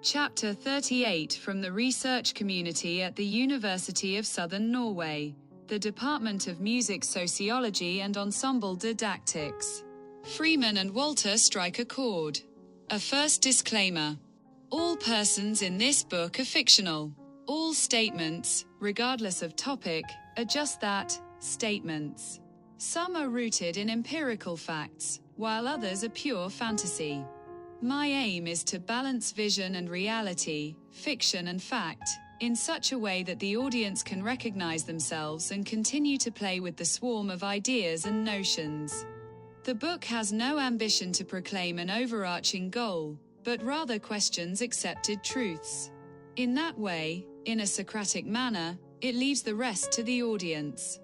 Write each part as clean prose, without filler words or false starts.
Chapter 38 from the research community at the University of Southern Norway, the Department of Music Sociology and Ensemble Didactics. Freeman and Walter strike a chord. A first disclaimer. All persons in this book are fictional. All statements, regardless of topic, are just that, statements. Some are rooted in empirical facts, while others are pure fantasy. My aim is to balance vision and reality, fiction and fact, in such a way that the audience can recognize themselves and continue to play with the swarm of ideas and notions. The book has no ambition to proclaim an overarching goal, but rather questions accepted truths. In that way, in a Socratic manner, it leaves the rest to the audience.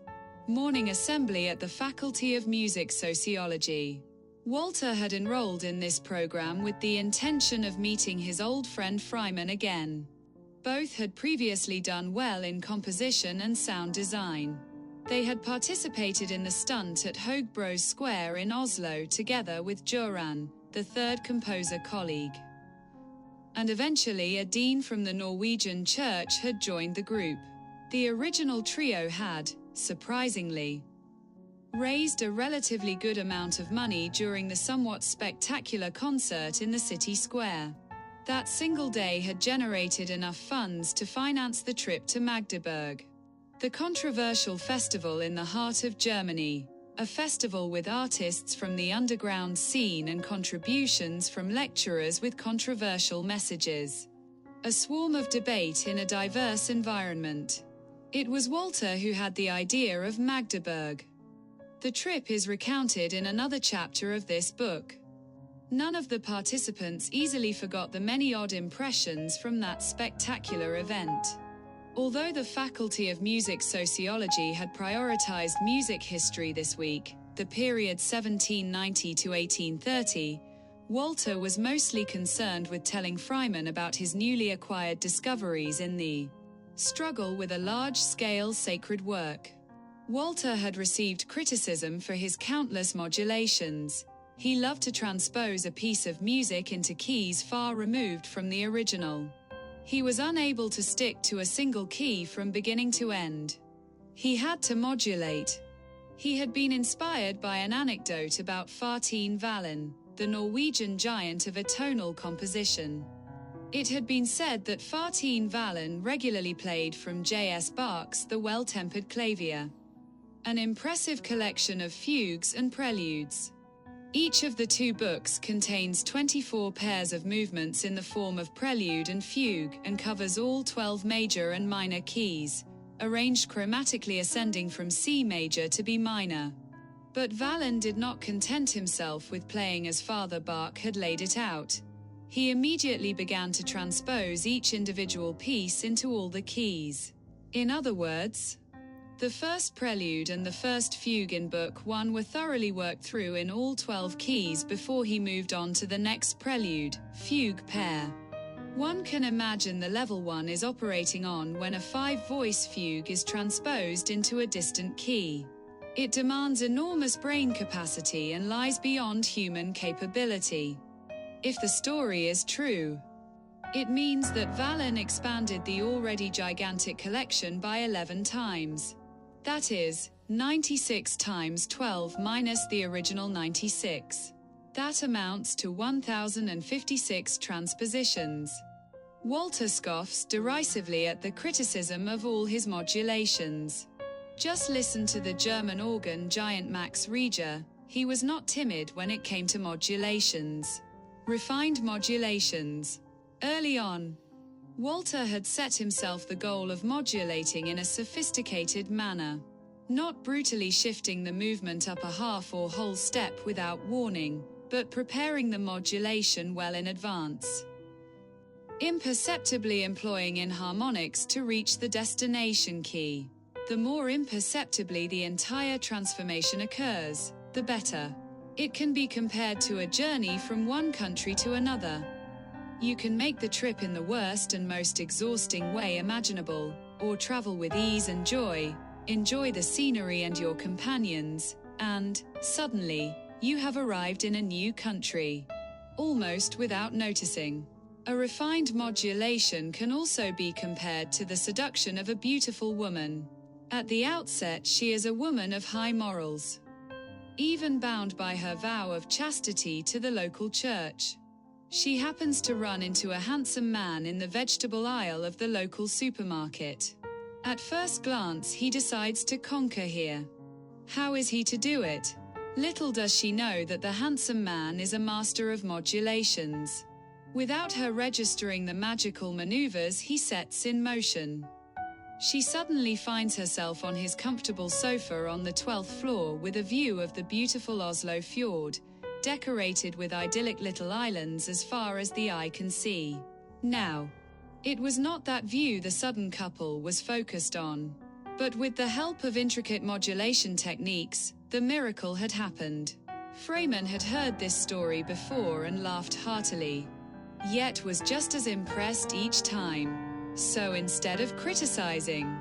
Morning assembly at the Faculty of Music Sociology. Walter had enrolled in this program with the intention of meeting his old friend Freeman again. Both had previously done well in composition and sound design. They had participated in the stunt at Høgbros Square in Oslo together with Joran, the third composer colleague. And eventually a dean from the Norwegian church had joined the group. The original trio had, surprisingly, raised a relatively good amount of money during the somewhat spectacular concert in the city square. That single day had generated enough funds to finance the trip to Magdeburg, the controversial festival in the heart of Germany, a festival with artists from the underground scene and contributions from lecturers with controversial messages. A swarm of debate in a diverse environment. It was Walter who had the idea of Magdeburg. The trip is recounted in another chapter of this book. None of the participants easily forgot the many odd impressions from that spectacular event. Although the Faculty of Music Sociology had prioritized music history this week, the period 1790 to 1830, Walter was mostly concerned with telling Freeman about his newly acquired discoveries in the struggle with a large-scale sacred work. Walter had received criticism for his countless modulations. He loved to transpose a piece of music into keys far removed from the original. He was unable to stick to a single key from beginning to end. He had to modulate. He had been inspired by an anecdote about Fartine Valen, the Norwegian giant of atonal composition. It had been said that Fartine Valen regularly played from J.S. Bach's The Well-Tempered Clavier, an impressive collection of fugues and preludes. Each of the two books contains 24 pairs of movements in the form of prelude and fugue and covers all 12 major and minor keys, arranged chromatically ascending from C major to B minor. But Valen did not content himself with playing as Father Bach had laid it out. He immediately began to transpose each individual piece into all the keys. In other words, the first prelude and the first fugue in Book 1 were thoroughly worked through in all 12 keys before he moved on to the next prelude, fugue pair. One can imagine the level one is operating on when a 5-voice fugue is transposed into a distant key. It demands enormous brain capacity and lies beyond human capability. If the story is true, it means that Valen expanded the already gigantic collection by 11 times. That is, 96 times 12 minus the original 96. That amounts to 1,056 transpositions. Walter scoffs derisively at the criticism of all his modulations. Just listen to the German organ giant Max Reger. He was not timid when it came to modulations. Refined modulations. Early on, Walter had set himself the goal of modulating in a sophisticated manner, not brutally shifting the movement up a half or whole step without warning, but preparing the modulation well in advance, imperceptibly employing inharmonics to reach the destination key. The more imperceptibly the entire transformation occurs, the better. It can be compared to a journey from one country to another. You can make the trip in the worst and most exhausting way imaginable, or travel with ease and joy, enjoy the scenery and your companions, and, suddenly, you have arrived in a new country, almost without noticing. A refined modulation can also be compared to the seduction of a beautiful woman. At the outset, she is a woman of high morals, even bound by her vow of chastity to the local church. She happens to run into a handsome man in the vegetable aisle of the local supermarket. At first glance, he decides to conquer her. How is he to do it? Little does she know that the handsome man is a master of modulations. Without her registering the magical maneuvers he sets in motion, she suddenly finds herself on his comfortable sofa on the 12th floor with a view of the beautiful Oslo fjord, decorated with idyllic little islands as far as the eye can see. Now, it was not that view the sudden couple was focused on. But with the help of intricate modulation techniques, the miracle had happened. Freeman had heard this story before and laughed heartily, yet was just as impressed each time. So instead of criticizing,